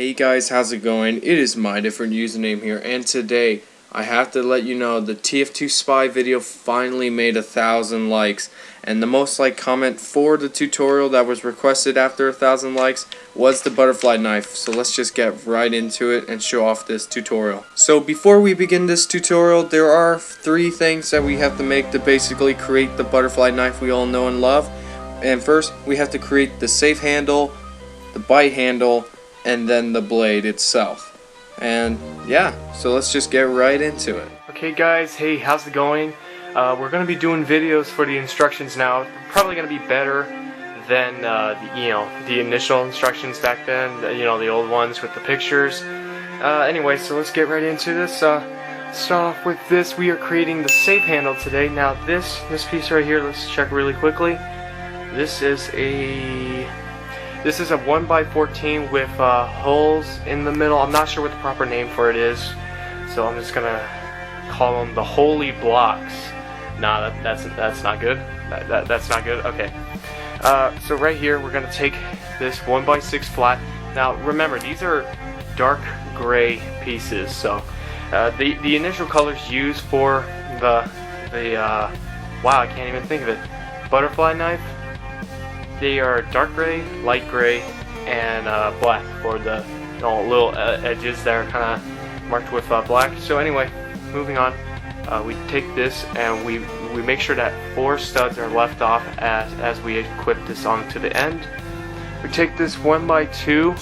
Hey guys, how's it going? It is my different username here, and today I have to let you know the TF2 spy video finally made 1,000 likes, and the most liked comment for the tutorial that was requested after 1,000 likes was the butterfly knife. So let's just get right into it and show off this tutorial. So before we begin this tutorial, there are 3 things that we have to make to basically create the butterfly knife we all know and love. And first, we have to create the safe handle, the bite handle, and then the blade itself. And yeah, so let's just get right into it. Okay guys, hey, how's it going? We're going to be doing videos for the instructions now. Probably going to be better than the initial instructions back then, the old ones with the pictures. Anyway, so let's get right into this. Start off with this. We are creating the safe handle today. Now this piece right here, let's check really quickly. This is a 1x14 with holes in the middle. I'm not sure what the proper name for it is, so I'm just gonna call them the holy blocks. Nah, that's not good. That's not good. Okay. So right here we're gonna take this 1x6 flat. Now remember, these are dark gray pieces. So the initial colors used for the wow, I can't even think of it. Butterfly knife. They are dark gray, light gray, and black for the little edges that are kind of marked with black. So anyway, moving on, we take this and we make sure that 4 studs are left off as we equip this onto the end. We take this 1x2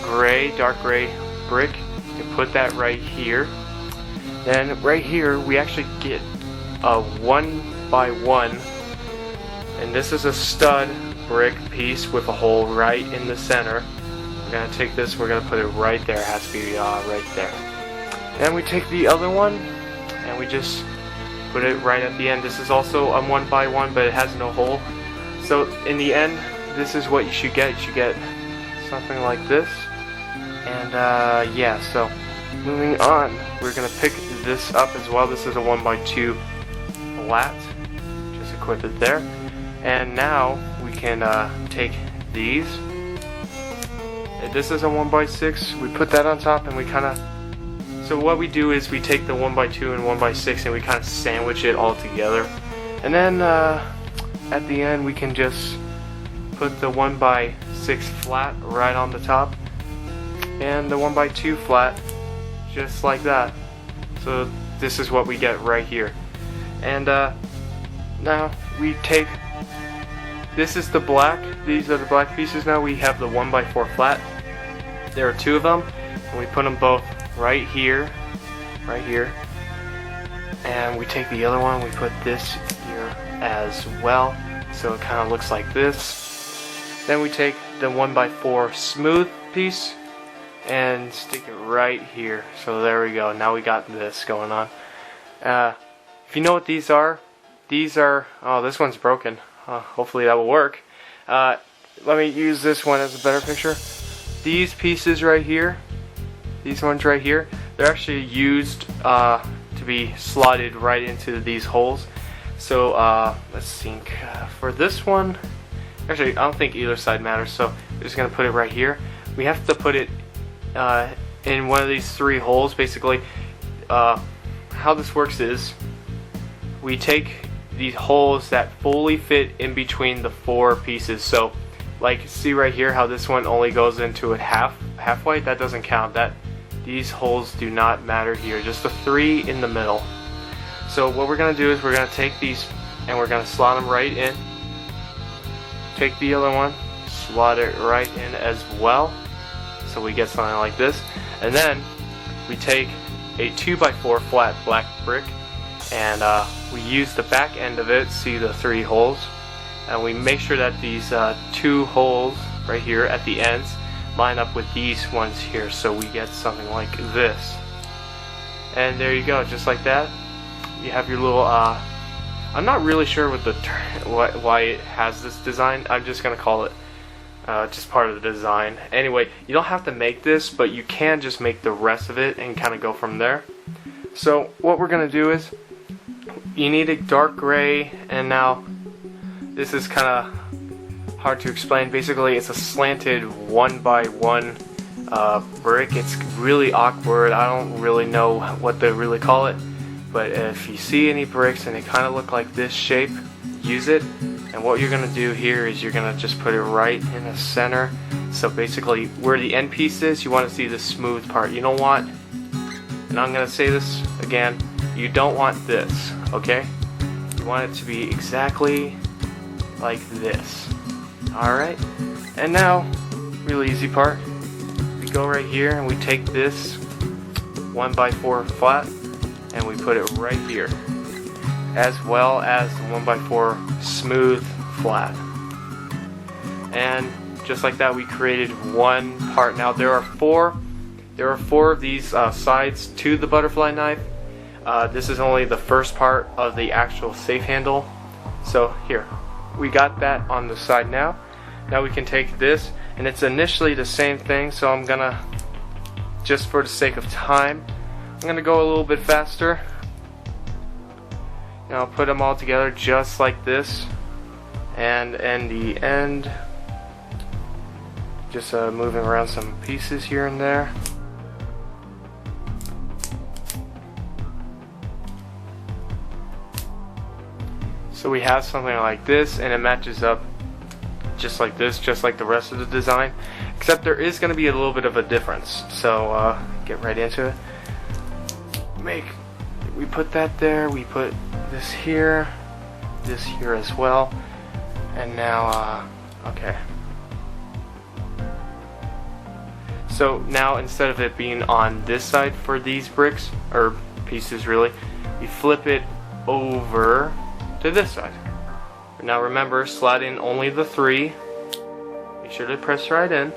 gray, dark gray brick and put that right here. Then right here we actually get a 1x1. And this is a stud brick piece with a hole right in the center. We're going to take this, we're going to put it right there. It has to be right there. And we take the other one and we just put it right at the end. This is also a 1x1, but it has no hole. So in the end, this is what you should get. You should get something like this. And yeah, so moving on, we're going to pick this up as well. This is a 1x2 flat. Just equip it there. And now we can take these. This is a 1x6. We put that on top and we kind of... So what we do is we take the 1x2 and 1x6 and we kind of sandwich it all together. And then at the end we can just put the 1x6 flat right on the top. And the 1x2 flat just like that. So this is what we get right here. And now we take... This is the black. These are the black pieces. Now we have the 1x4 flat. There are 2 of them, and we put them both right here, and we take the other one. We put this here as well, so it kind of looks like this. Then we take the 1x4 smooth piece and stick it right here. So there we go. Now we got this going on. If you know what these are, oh, this one's broken. Hopefully that will work. Let me use this one as a better picture. These pieces right here, these ones right here, they're actually used to be slotted right into these holes. So let's think. For this one, actually I don't think either side matters, so I'm just going to put it right here. We have to put it in one of these 3 holes. Basically, how this works is we take these holes that fully fit in between the 4 pieces. So like, see right here how this one only goes into it halfway? That doesn't count. These holes do not matter here, just the 3 in the middle. So what we're gonna do is we're gonna take these and we're gonna slot them right in. Take the other one, slot it right in as well, so we get something like this. And then we take a 2x4 flat black brick and we use the back end of it, see the 3 holes, and we make sure that these 2 holes right here at the ends line up with these ones here, so we get something like this. And there you go, just like that. You have your little I'm not really sure what why it has this design. I'm just gonna call it just part of the design. Anyway, you don't have to make this, but you can just make the rest of it and kind of go from there. So what we're gonna do is, you need a dark gray, and now this is kind of hard to explain. Basically, it's a slanted 1x1 brick. It's really awkward. I don't really know what they really call it, but if you see any bricks and they kind of look like this shape, use it. And what you're gonna do here is you're gonna just put it right in the center. So basically, where the end piece is, you want to see the smooth part. You don't want, and I'm gonna say this again, you don't want this, okay? You want it to be exactly like this. Alright, and now, really easy part. We go right here and we take this 1x4 flat and we put it right here, as well as the 1x4 smooth flat. And just like that, we created one part. Now there are four of these sides to the butterfly knife. This is only the first part of the actual safe handle. So here, we got that on the side now. Now we can take this, and it's initially the same thing, so I'm gonna, just for the sake of time, I'm gonna go a little bit faster. And I'll put them all together just like this. And in the end, just moving around some pieces here and there. So we have something like this, and it matches up just like this, just like the rest of the design, except there is going to be a little bit of a difference. So get right into it. We put that there, we put this here as well, and now okay. So now, instead of it being on this side for these bricks or pieces, really, you flip it over to this side. Now remember, slide in only the 3. Make sure to press right in.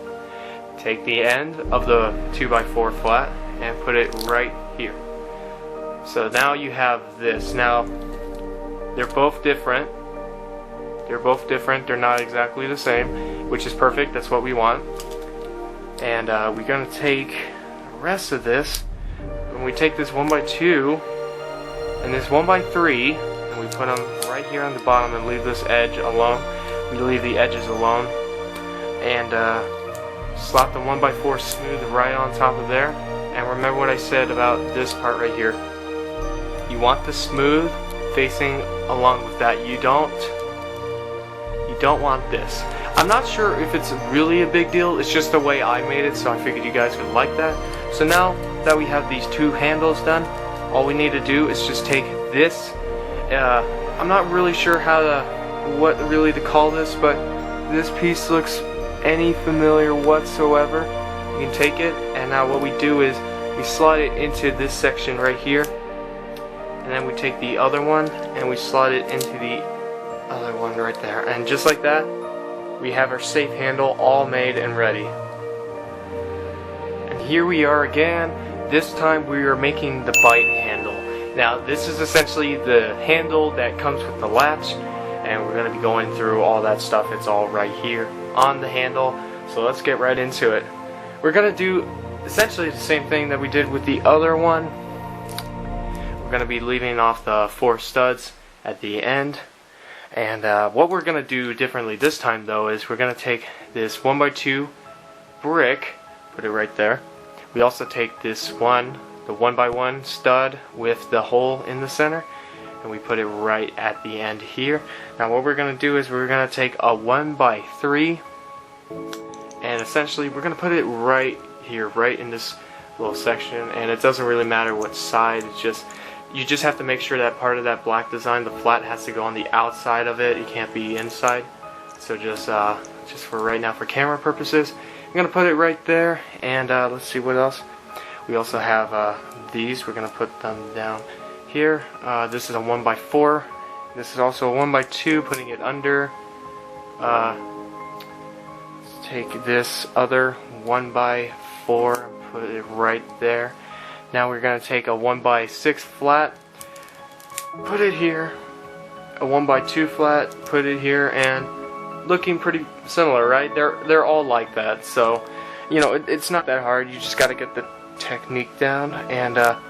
Take the end of the 2x4 flat and put it right here. So now you have this. Now they're both different. They're not exactly the same, which is perfect. That's what we want. And we're gonna take the rest of this, and we take this 1x2 and this 1x3, and we put them right here on the bottom and leave this edge alone. We leave the edges alone, and slap the 1x4 smooth right on top of there. And remember what I said about this part right here. You want the smooth facing along with that. You don't want this. I'm not sure if it's really a big deal. It's just the way I made it, so I figured you guys would like that. So now that we have these 2 handles done, all we need to do is just take this. I'm not really sure what really to call this, but this piece looks any familiar whatsoever. You can take it, and now what we do is we slide it into this section right here, and then we take the other one and we slide it into the other one right there, and just like that, we have our safe handle all made and ready. And here we are again. This time we are making the bite handle. Now this is essentially the handle that comes with the latch, and we're going to be going through all that stuff. It's all right here on the handle. So let's get right into it. We're going to do essentially the same thing that we did with the other one. We're going to be leaving off the 4 studs at the end. And what we're going to do differently this time, though, is we're going to take this 1x2 brick, put it right there. We also take this one, the 1x1 stud with the hole in the center, and we put it right at the end here. Now what we're going to do is we're going to take a 1x3, and essentially we're going to put it right here, right in this little section. And it doesn't really matter what side, it's just, you just have to make sure that part of that black design, the flat, has to go on the outside of it. It can't be inside. So just for right now, for camera purposes, I'm gonna put it right there. And let's see what else. We also have these. We're gonna put them down here. This is a 1x4. This is also a 1x2. Putting it under. Let's take this other 1x4 and put it right there. Now we're going to take a 1x6 flat, put it here, a 1x2 flat, put it here, and looking pretty similar, right? They're all like that, so you know it's not that hard. You just got to get the technique down. And I'm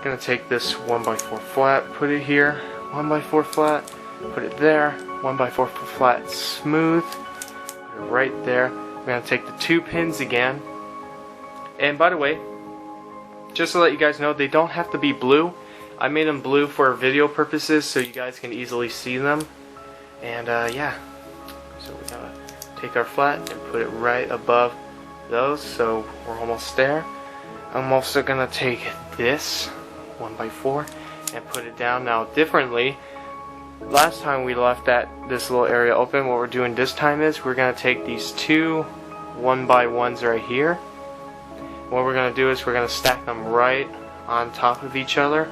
going to take this 1x4 flat, put it here, 1x4 flat, put it there, 1x4 flat smooth, put it right there. I'm going to take the 2 pins again, And by the way, just to let you guys know, they don't have to be blue. I made them blue for video purposes so you guys can easily see them. And yeah, so we gotta take our flat and put it right above those, so we're almost there. I'm also gonna take this 1x4 and put it down now differently. Last time we left this little area open. What we're doing this time is we're gonna take these two 1x1s right here. What we're gonna do is we're gonna stack them right on top of each other,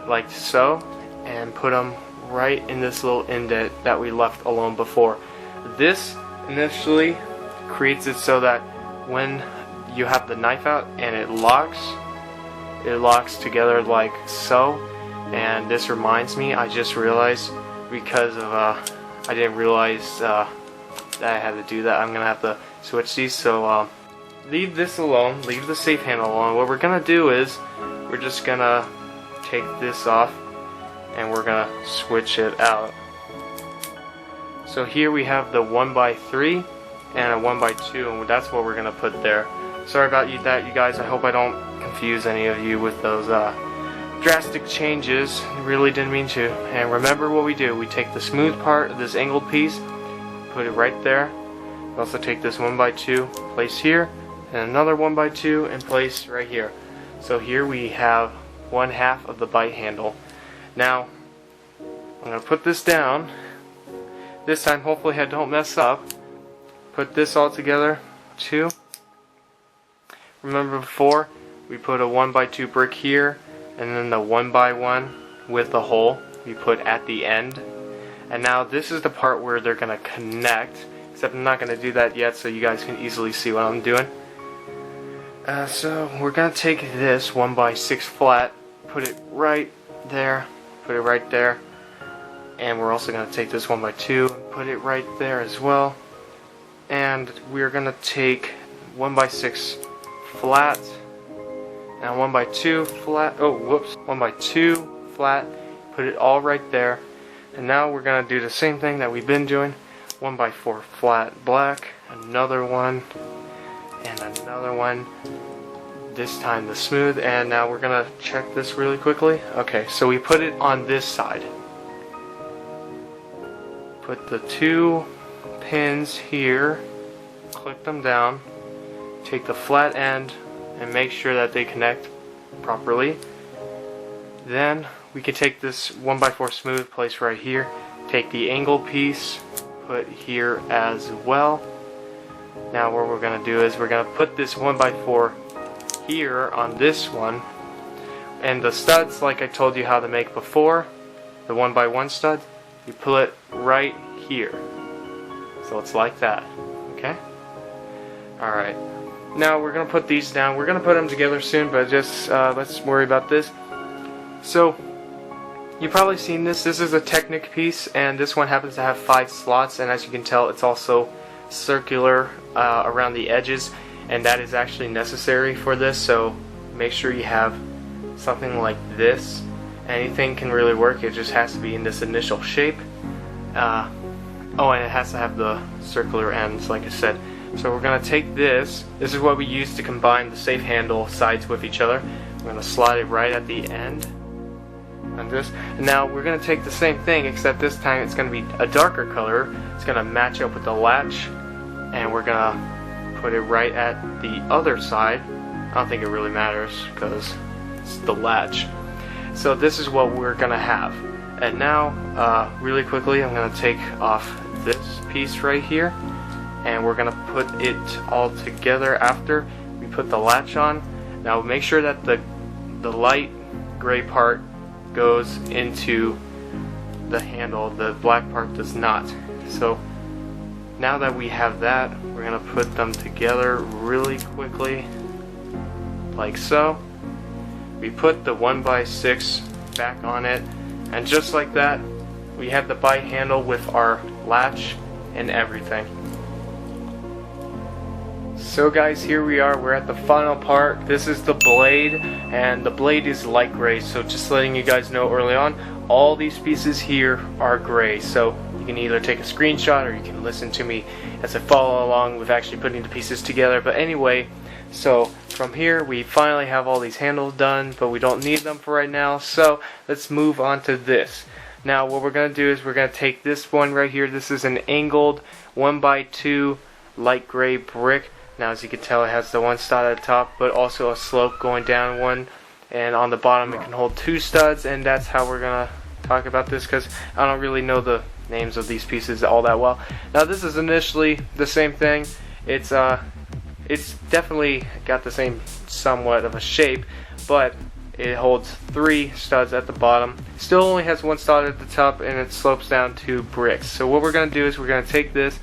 like so, and put them right in this little indent that we left alone before. This initially creates it so that when you have the knife out and it locks together like so. And this reminds me, I just realized, because of I didn't realize that I had to do that. I'm gonna have to switch these, so leave this alone, leave the safe handle alone. What we're gonna do is we're just gonna take this off and we're gonna switch it out. So here we have the 1x3 and a 1x2, and that's what we're gonna put there. Sorry about that, you guys. I hope I don't confuse any of you with those drastic changes. Really didn't mean to. And remember what we do. We take the smooth part of this angled piece, put it right there. We also take this 1x2, place here, and another 1x2 and place right here. So here we have 1/2 of the bite handle. Now I'm going to put this down. This time hopefully I don't mess up. Put this all together, 2. Remember before we put a 1x2 brick here, and then the 1x1 with the hole we put at the end. And now this is the part where they're going to connect, except I'm not going to do that yet so you guys can easily see what I'm doing. So we're going to take this 1x6 flat, put it right there, put it right there, and we're also going to take this 1x2 and put it right there as well. And we're going to take 1x6 flat and 1x2 flat, 1x2 flat, put it all right there. And now we're going to do the same thing that we've been doing. 1x4 flat black, another one, and another one. This time the smooth, and now we're going to check this really quickly. Okay, so we put it on this side. Put the 2 pins here, click them down, take the flat end and make sure that they connect properly. Then we can take this 1x4 smooth, place right here, take the angled piece, put here as well. Now what we're going to do is we're going to put this 1x4 here on this one, and the studs, like I told you how to make before, the 1x1 stud, you put it right here. So it's like that, okay? Alright, now we're going to put these down. We're going to put them together soon, but just let's worry about this. So, you've probably seen this. This is a Technic piece, and this one happens to have 5 slots, and as you can tell, it's also circular around the edges, and that is actually necessary for this, so make sure you have something like this. Anything can really work, it just has to be in this initial shape. Oh, and it has to have the circular ends, like I said. So we're going to take this. This is what we use to combine the safe handle sides with each other. We're going to slide it right at the end on this. And now we're going to take the same thing, except this time it's going to be a darker color. It's going to match up with the latch, and we're going to put it right at the other side. I don't think it really matters because it's the latch. So this is what we're going to have. And now, really quickly, I'm going to take off this piece right here, and we're going to put it all together after we put the latch on. Now make sure that the light gray part goes into the handle, the black part does not. So now that we have that, we're going to put them together really quickly, like so. We put the 1x6 back on it, and just like that, we have the bite handle with our latch and everything. So guys, here we are, we're at the final part. This is the blade, and the blade is light gray, so just letting you guys know early on, all these pieces here are gray, so you can either take a screenshot or you can listen to me as I follow along with actually putting the pieces together. But anyway, So from here we finally have all these handles done, but we don't need them for right now, so let's move on to this. Now what we're going to do is we're going to take this one right here. This is an angled 1x2 light gray brick. Now as you can tell, it has the one stud at the top, but also a slope going down one, and on the bottom it can hold 2 studs, and that's how we're going to talk about this, because I don't really know the names of these pieces all that well. Now this is initially the same thing. It's definitely got the same somewhat of a shape, but it holds 3 studs at the bottom. Still only has 1 stud at the top, and it slopes down to bricks. So what we're going to do is we're going to take this,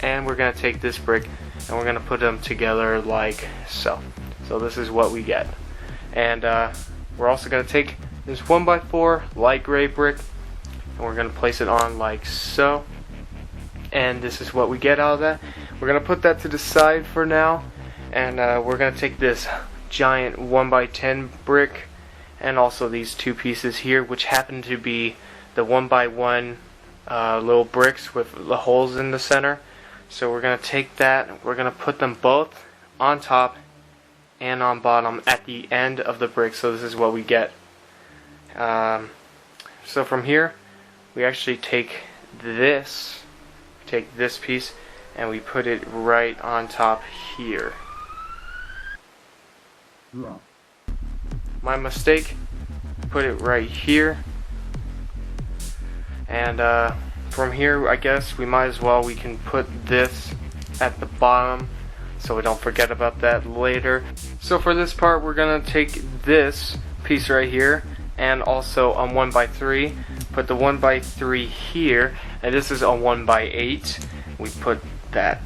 and we're going to take this brick, and we're going to put them together like so. So this is what we get. And we're also going to take this 1x4 light gray brick, and we're going to place it on like so. And this is what we get out of that. We're going to put that to the side for now, and we're going to take this giant 1x10 brick, and also these 2 pieces here, which happen to be the 1x1 little bricks with the holes in the center. So we're going to take that, we're going to put them both on top and on bottom at the end of the brick. So this is what we get. So from here we actually take this piece and we put it right on top here. My mistake, put it right here. And from here, I guess we might as well, we can put this at the bottom so we don't forget about that later. So for this part, we're gonna take this piece right here and also a 1x3, put the 1x3 here, and this is a 1x8. We put that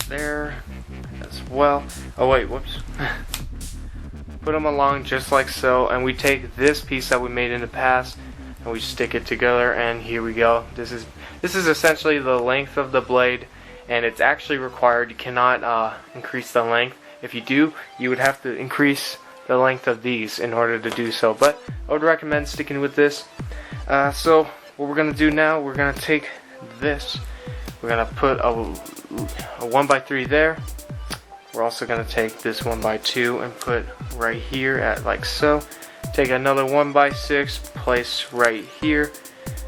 there as well. Oh wait, whoops. Put them along just like so, and we take this piece that we made in the past and we stick it together, and here we go. This is essentially the length of the blade, and it's actually required. You cannot increase the length. If you do, you would have to increase the length of these in order to do so, but I would recommend sticking with this. So what we're going to do now, we're going to take this, we're going to put a 1x3 there. We're also going to take this 1x2 and put right here at like so. Take another 1x6, place right here,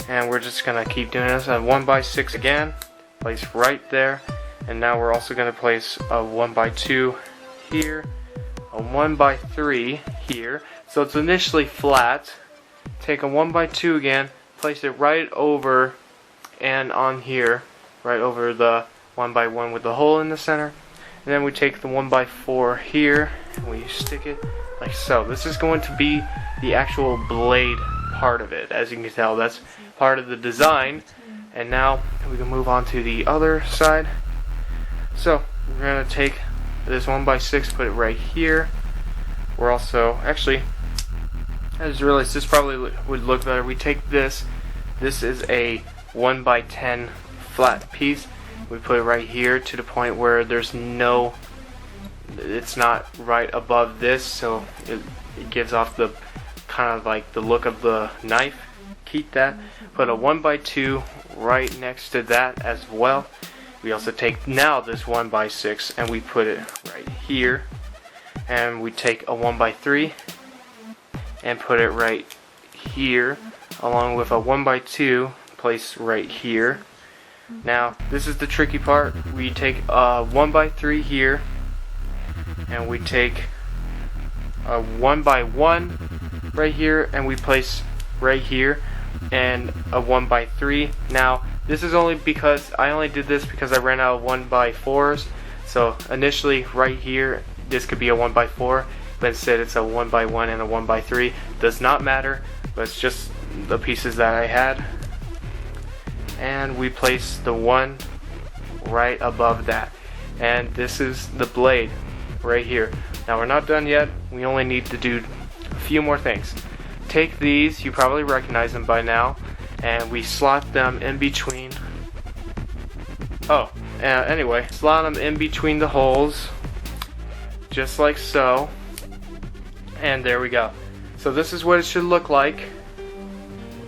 and we're just going to keep doing this. A 1x6 again, place right there, and now we're also going to place a 1x2 here, a 1x3 here, so it's initially flat. Take a 1x2 again, place it right over and on here, right over the 1x1 with the hole in the center. And then we take the 1x4 here and we stick it like so. This is going to be the actual blade part of it. As you can tell, that's part of the design. And now we can move on to the other side. So we're going to take this 1x6, put it right here. We're also, actually, I just realized this probably would look better. We take this. This is a 1x10 flat piece. We put it right here to the point where there's no, it's not right above this, so it gives off the kind of like the look of the knife. Keep that. Put a 1x2 right next to that as well. We also take now this 1x6 and we put it right here, and we take a 1x3 and put it right here, along with a 1x2 placed right here. Now this is the tricky part. We take a 1x3 here, and we take a 1x1 right here, and we place right here, and a 1x3. Now this is only because I only did this because I ran out of 1x4s. So initially right here this could be a 1x4, but instead it's a 1x1 and a 1x3. Does not matter, but it's just the pieces that I had. And we place the one right above that, and this is the blade right here. Now we're not done yet. We only need to do a few more things. Take these, you probably recognize them by now, and we slot them in between. Anyway, slot them in between the holes just like so, and there we go. So this is what it should look like,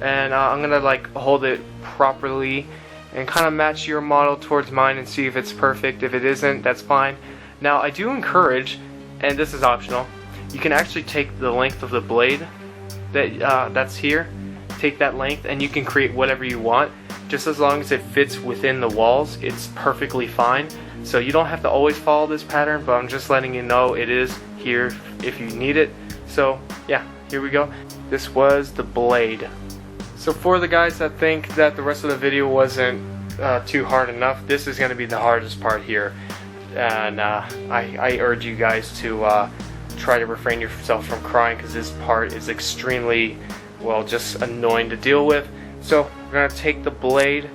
and I'm gonna like hold it properly and kind of match your model towards mine and see if it's perfect. If it isn't, that's fine. Now I do encourage, and this is optional, you can actually take the length of the blade that's here, take that length, and you can create whatever you want. Just as long as it fits within the walls, it's perfectly fine. So you don't have to always follow this pattern, but I'm just letting you know it is here if you need it. So yeah, here we go. This was the blade. So for the guys that think that the rest of the video wasn't too hard enough, this is going to be the hardest part here. And I urge you guys to try to refrain yourself from crying, because this part is extremely, well, just annoying to deal with. So we're going to take the blade,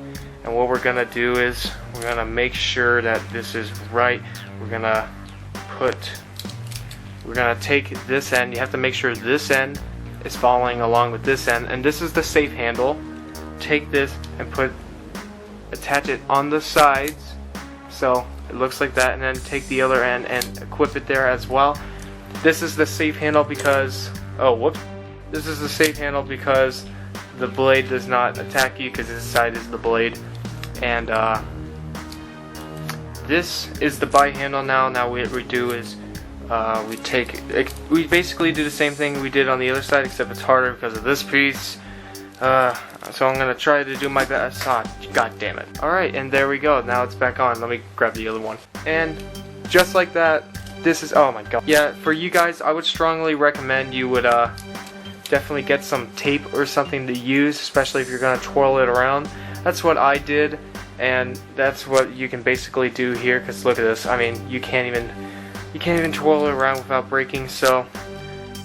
and what we're going to do is we're going to make sure that this is right. We're going to take this end. You have to make sure this end is following along with this end, and this is the safe handle. Take this and attach it on the sides so it looks like that, and then take the other end and equip it there as well. This is the safe handle because, oh whoops, this is the safe handle because the blade does not attack you, because this side is the blade. And this is the bite handle now. Now what we do is we basically do the same thing we did on the other side, except it's harder because of this piece. So I'm gonna try to do my best. God damn it. Alright, and there we go. Now it's back on. Let me grab the other one. And just like that, this is, oh my god. Yeah, for you guys, I would strongly recommend you would definitely get some tape or something to use, especially if you're gonna twirl it around. That's what I did, and that's what you can basically do here, because look at this. I mean, you can't even twirl it around without breaking, so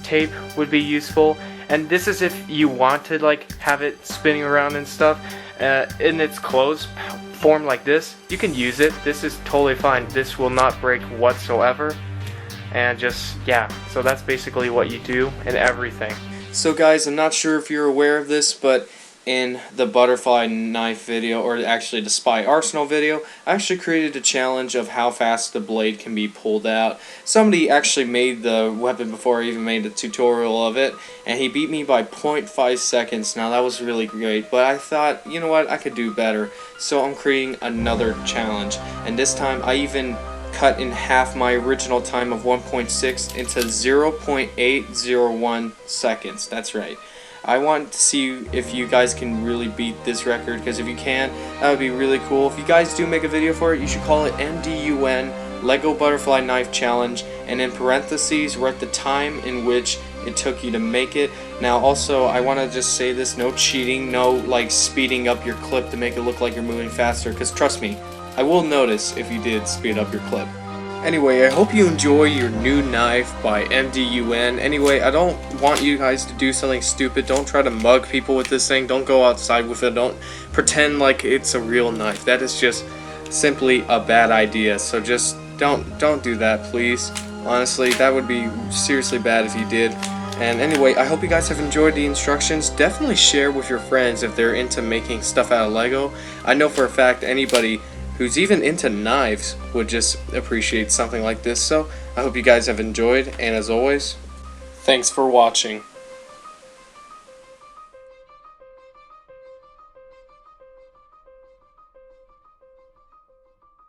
tape would be useful. And this is if you want to like have it spinning around and stuff in its closed form like this, you can use it. This is totally fine. This will not break whatsoever. And just, yeah, so that's basically what you do and everything. So guys, I'm not sure if you're aware of this, but in the butterfly knife video, or actually the spy arsenal video, I actually created a challenge of how fast the blade can be pulled out. Somebody actually made the weapon before I even made the tutorial of it, and he beat me by 0.5 seconds. Now that was really great, but I thought, you know what, I could do better. So I'm creating another challenge, and this time I even cut in half my original time of 1.6 into 0.801 seconds. That's right. I want to see if you guys can really beat this record, because if you can, that would be really cool. If you guys do make a video for it, you should call it MDUN Lego Butterfly Knife Challenge, and in parentheses write the time in which it took you to make it. Now also, I want to just say this, no cheating, no like speeding up your clip to make it look like you're moving faster, because trust me, I will notice if you did speed up your clip. Anyway, I hope you enjoy your new knife by MDUN. Anyway, I don't want you guys to do something stupid. Don't try to mug people with this thing. Don't go outside with it. Don't pretend like it's a real knife. That is just simply a bad idea. So just don't do that, please. Honestly, that would be seriously bad if you did. And anyway, I hope you guys have enjoyed the instructions. Definitely share with your friends if they're into making stuff out of Lego. I know for a fact anybody who's even into knives would just appreciate something like this. So I hope you guys have enjoyed, and as always, thanks for watching.